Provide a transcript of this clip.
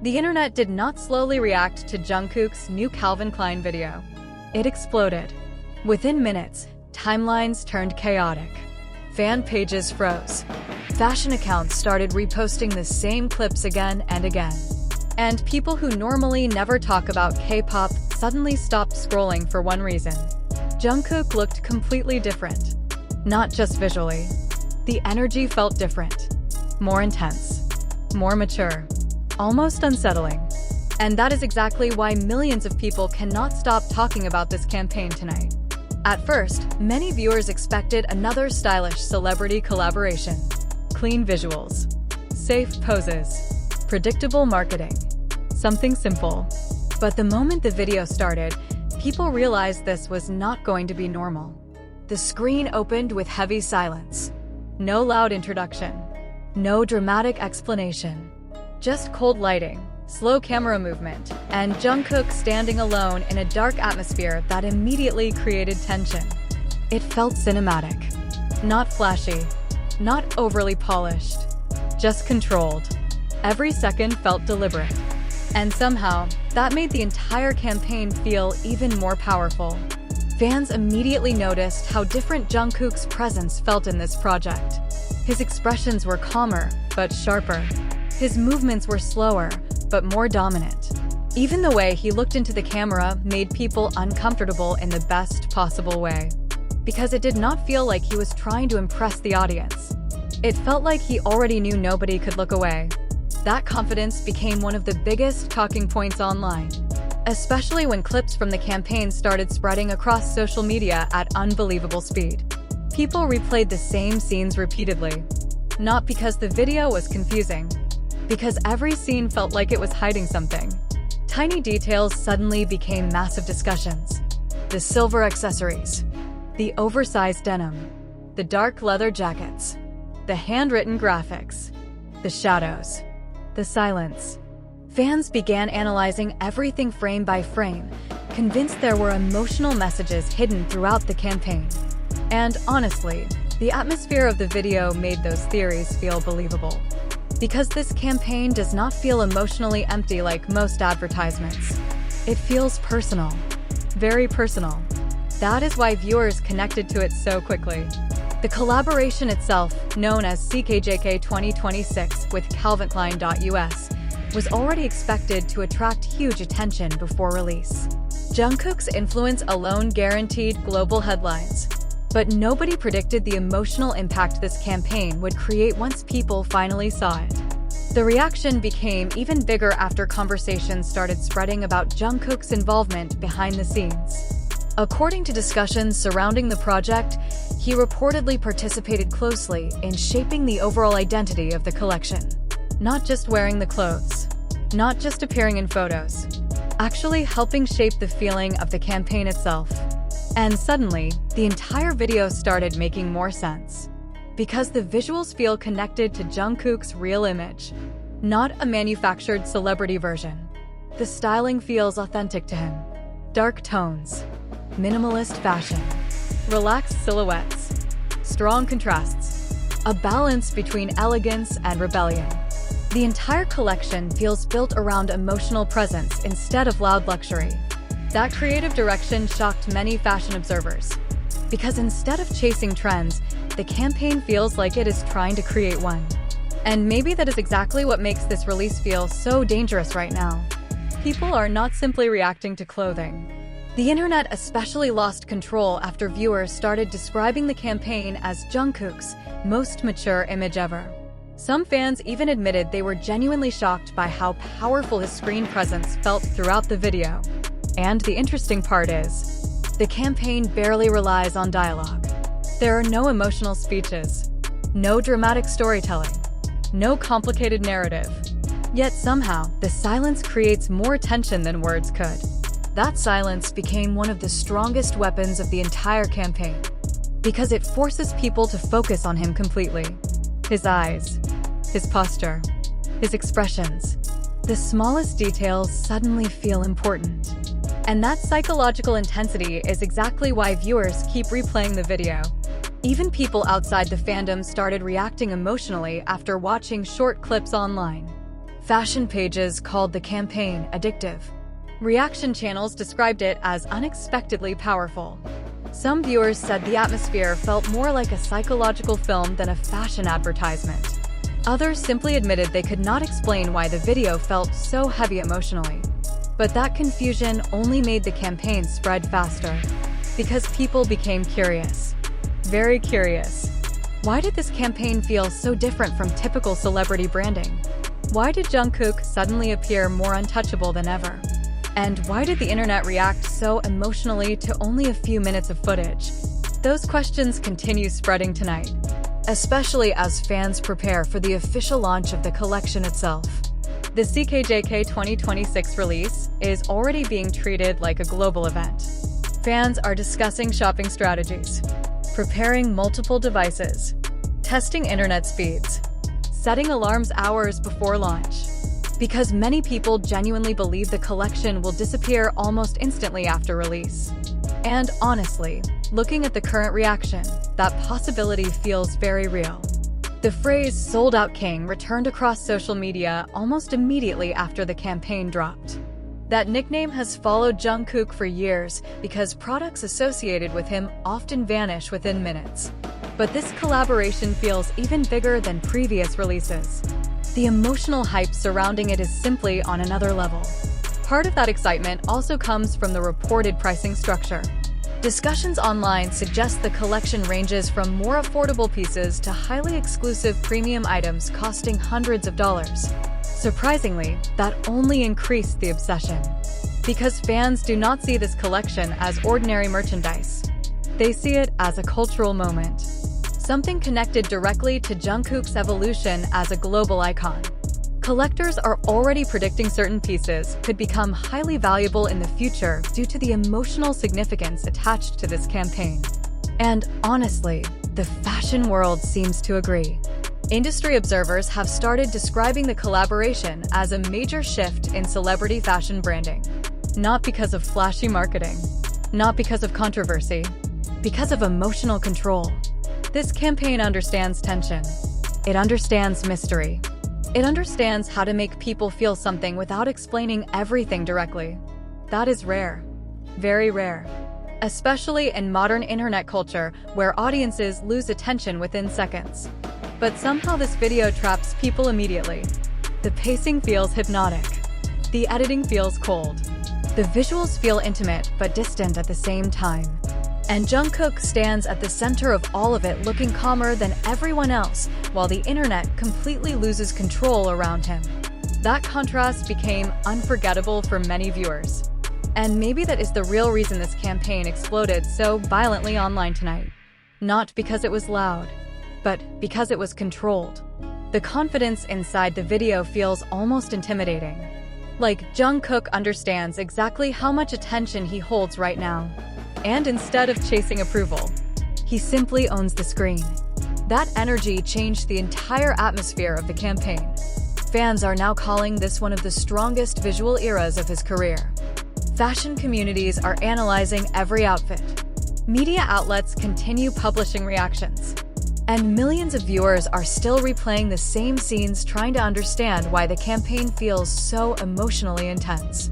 The internet did not slowly react to Jungkook's new Calvin Klein video. It exploded. Within minutes, timelines turned chaotic. Fan pages froze. Fashion accounts started reposting the same clips again and again. And people who normally never talk about K-pop suddenly stopped scrolling for one reason. Jungkook looked completely different. Not just visually. The energy felt different. More intense. More mature. Almost unsettling. And that is exactly why millions of people cannot stop talking about this campaign tonight. At first, many viewers expected another stylish celebrity collaboration. Clean visuals. Safe poses. Predictable marketing. Something simple. But the moment the video started, people realized this was not going to be normal. The screen opened with heavy silence. No loud introduction. No dramatic explanation. Just cold lighting, slow camera movement, and Jungkook standing alone in a dark atmosphere that immediately created tension. It felt cinematic. Not flashy. Not overly polished. Just controlled. Every second felt deliberate. And somehow, that made the entire campaign feel even more powerful. Fans immediately noticed how different Jungkook's presence felt in this project. His expressions were calmer, but sharper. His movements were slower, but more dominant. Even the way he looked into the camera made people uncomfortable in the best possible way. Because it did not feel like he was trying to impress the audience. It felt like he already knew nobody could look away. That confidence became one of the biggest talking points online, especially when clips from the campaign started spreading across social media at unbelievable speed. People replayed the same scenes repeatedly, not because the video was confusing, because every scene felt like it was hiding something. Tiny details suddenly became massive discussions. The silver accessories, the oversized denim, the dark leather jackets, the handwritten graphics, the shadows. The silence. Fans began analyzing everything frame by frame, convinced there were emotional messages hidden throughout the campaign. And honestly, the atmosphere of the video made those theories feel believable. Because this campaign does not feel emotionally empty like most advertisements. It feels personal. Very personal. That is why viewers connected to it so quickly. The collaboration itself, known as CKJK 2026 with Calvin Klein.us, was already expected to attract huge attention before release. Jungkook's influence alone guaranteed global headlines. But nobody predicted the emotional impact this campaign would create once people finally saw it. The reaction became even bigger after conversations started spreading about Jungkook's involvement behind the scenes. According to discussions surrounding the project, he reportedly participated closely in shaping the overall identity of the collection. Not just wearing the clothes, not just appearing in photos, actually helping shape the feeling of the campaign itself. And suddenly, the entire video started making more sense. Because the visuals feel connected to Jungkook's real image, not a manufactured celebrity version. The styling feels authentic to him. Dark tones, minimalist fashion, relaxed silhouettes, strong contrasts, a balance between elegance and rebellion. The entire collection feels built around emotional presence instead of loud luxury. That creative direction shocked many fashion observers. Because instead of chasing trends, the campaign feels like it is trying to create one. And maybe that is exactly what makes this release feel so dangerous right now. People are not simply reacting to clothing. The internet especially lost control after viewers started describing the campaign as Jungkook's most mature image ever. Some fans even admitted they were genuinely shocked by how powerful his screen presence felt throughout the video. And the interesting part is, the campaign barely relies on dialogue. There are no emotional speeches, no dramatic storytelling, no complicated narrative. Yet somehow, the silence creates more tension than words could. That silence became one of the strongest weapons of the entire campaign, because it forces people to focus on him completely. His eyes, his posture, his expressions. The smallest details suddenly feel important. And that psychological intensity is exactly why viewers keep replaying the video. Even people outside the fandom started reacting emotionally after watching short clips online. Fashion pages called the campaign addictive. Reaction channels described it as unexpectedly powerful. Some viewers said the atmosphere felt more like a psychological film than a fashion advertisement. Others simply admitted they could not explain why the video felt so heavy emotionally. But that confusion only made the campaign spread faster, because people became curious. Very curious. Why did this campaign feel so different from typical celebrity branding? Why did Jungkook suddenly appear more untouchable than ever? And why did the internet react so emotionally to only a few minutes of footage? Those questions continue spreading tonight, especially as fans prepare for the official launch of the collection itself. The CKJK 2026 release is already being treated like a global event. Fans are discussing shopping strategies, preparing multiple devices, testing internet speeds, setting alarms hours before launch. Because many people genuinely believe the collection will disappear almost instantly after release. And honestly, looking at the current reaction, that possibility feels very real. The phrase "sold out king" returned across social media almost immediately after the campaign dropped. That nickname has followed Jungkook for years because products associated with him often vanish within minutes. But this collaboration feels even bigger than previous releases. The emotional hype surrounding it is simply on another level. Part of that excitement also comes from the reported pricing structure. Discussions online suggest the collection ranges from more affordable pieces to highly exclusive premium items costing hundreds of dollars. Surprisingly, that only increased the obsession. Because fans do not see this collection as ordinary merchandise. They see it as a cultural moment. Something connected directly to Jungkook's evolution as a global icon. Collectors are already predicting certain pieces could become highly valuable in the future due to the emotional significance attached to this campaign. And honestly, the fashion world seems to agree. Industry observers have started describing the collaboration as a major shift in celebrity fashion branding. Not because of flashy marketing, not because of controversy, because of emotional control. This campaign understands tension. It understands mystery. It understands how to make people feel something without explaining everything directly. That is rare. Very rare. Especially in modern internet culture where audiences lose attention within seconds. But somehow this video traps people immediately. The pacing feels hypnotic. The editing feels cold. The visuals feel intimate but distant at the same time. And Jungkook stands at the center of all of it, looking calmer than everyone else, while the internet completely loses control around him. That contrast became unforgettable for many viewers. And maybe that is the real reason this campaign exploded so violently online tonight. Not because it was loud, but because it was controlled. The confidence inside the video feels almost intimidating. Like Jungkook understands exactly how much attention he holds right now. And instead of chasing approval, he simply owns the screen. That energy changed the entire atmosphere of the campaign. Fans are now calling this one of the strongest visual eras of his career. Fashion communities are analyzing every outfit. Media outlets continue publishing reactions. And millions of viewers are still replaying the same scenes, trying to understand why the campaign feels so emotionally intense.